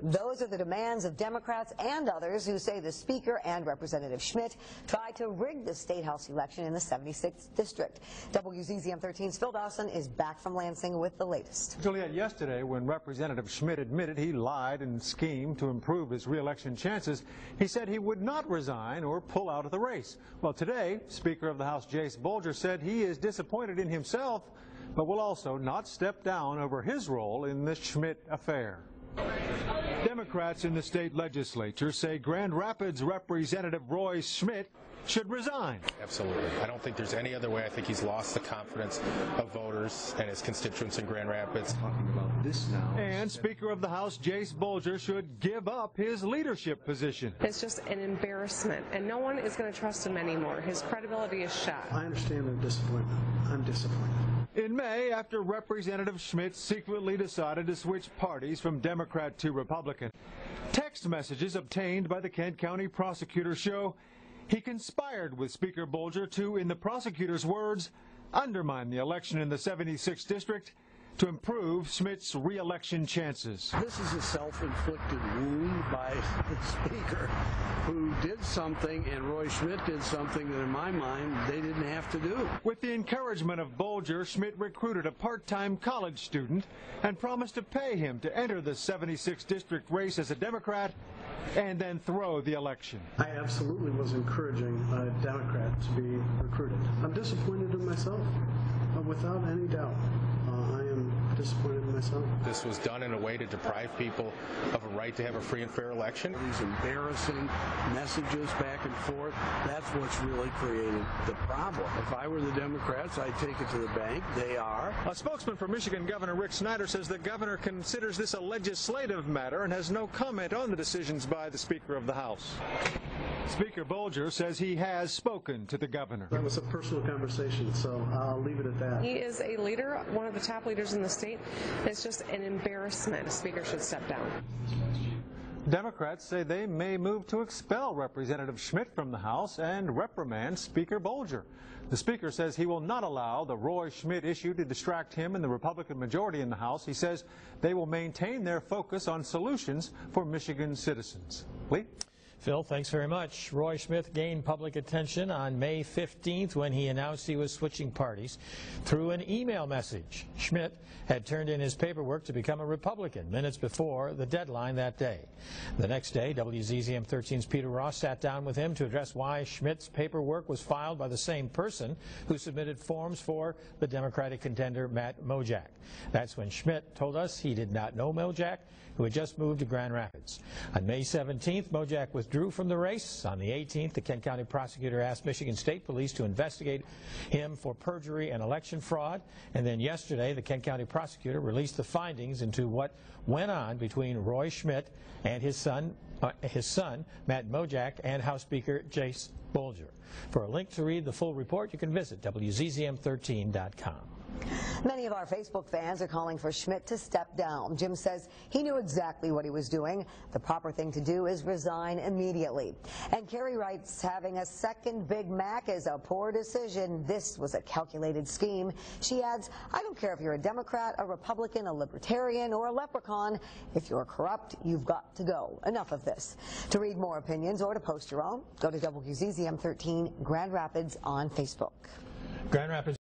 Those are the demands of Democrats and others who say the Speaker and Representative Schmidt tried to rig the State House election in the 76th District. WZZM 13's Phil Dawson is back from Lansing with the latest. Juliet, yesterday when Representative Schmidt admitted he lied and schemed to improve his re-election chances, he said he would not resign or pull out of the race. Well, today, Speaker of the House Jace Bolger said he is disappointed in himself, but will also not step down over his role in the Schmidt affair. Democrats in the state legislature say Grand Rapids Representative Roy Schmidt should resign. Absolutely. I don't think there's any other way. I think he's lost the confidence of voters and his constituents in Grand Rapids. Talking about this now. And Speaker of the House Jace Bolger should give up his leadership position. It's just an embarrassment, and no one is going to trust him anymore. His credibility is shot. I understand their disappointment. I'm disappointed. In May, after Representative Schmidt secretly decided to switch parties from Democrat to Republican, text messages obtained by the Kent County prosecutor show he conspired with Speaker Bolger to, in the prosecutor's words, undermine the election in the 76th District to improve Schmidt's re-election chances. This is a self-inflicted wound by the Speaker, who did something, and Roy Schmidt did something that in my mind they didn't have to do. With the encouragement of Bolger, Schmidt recruited a part-time college student and promised to pay him to enter the 76th District race as a Democrat and then throw the election. I absolutely was encouraging a Democrat to be recruited. I'm disappointed in myself, without any doubt. I am disappointed in myself. This was done in a way to deprive people of a right to have a free and fair election. These embarrassing messages back and forth, that's what's really created the problem. If I were the Democrats, I'd take it to the bank. They are. A spokesman for Michigan Governor Rick Snyder says the governor considers this a legislative matter and has no comment on the decisions by the Speaker of the House. Speaker Bolger says he has spoken to the governor. That was a personal conversation, so I'll leave it at that. He is a leader, one of the top leaders in the state. It's just an embarrassment. The Speaker should step down. Democrats say they may move to expel Representative Schmidt from the House and reprimand Speaker Bolger. The Speaker says he will not allow the Roy Schmidt issue to distract him and the Republican majority in the House. He says they will maintain their focus on solutions for Michigan citizens. Lee? Phil, thanks very much. Roy Schmidt gained public attention on May 15th when he announced he was switching parties through an email message. Schmidt had turned in his paperwork to become a Republican minutes before the deadline that day. The next day, WZZM 13's Peter Ross sat down with him to address why Schmidt's paperwork was filed by the same person who submitted forms for the Democratic contender Matt Mojack. That's when Schmidt told us he did not know Mojack, who had just moved to Grand Rapids. On May 17th, Mojack withdrew from the race. On the 18th, the Kent County prosecutor asked Michigan State Police to investigate him for perjury and election fraud. And then yesterday, the Kent County prosecutor released the findings into what went on between Roy Schmidt and his son, Matt Mojack, and House Speaker Jace Bolger. For a link to read the full report, you can visit WZZM13.com. Many of our Facebook fans are calling for Schmidt to step down. Jim says he knew exactly what he was doing. The proper thing to do is resign immediately. And Carrie writes, having a second Big Mac is a poor decision. This was a calculated scheme. She adds, I don't care if you're a Democrat, a Republican, a Libertarian, or a leprechaun. If you're corrupt, you've got to go. Enough of this. To read more opinions or to post your own, go to WZZM 13 Grand Rapids on Facebook. Grand Rapids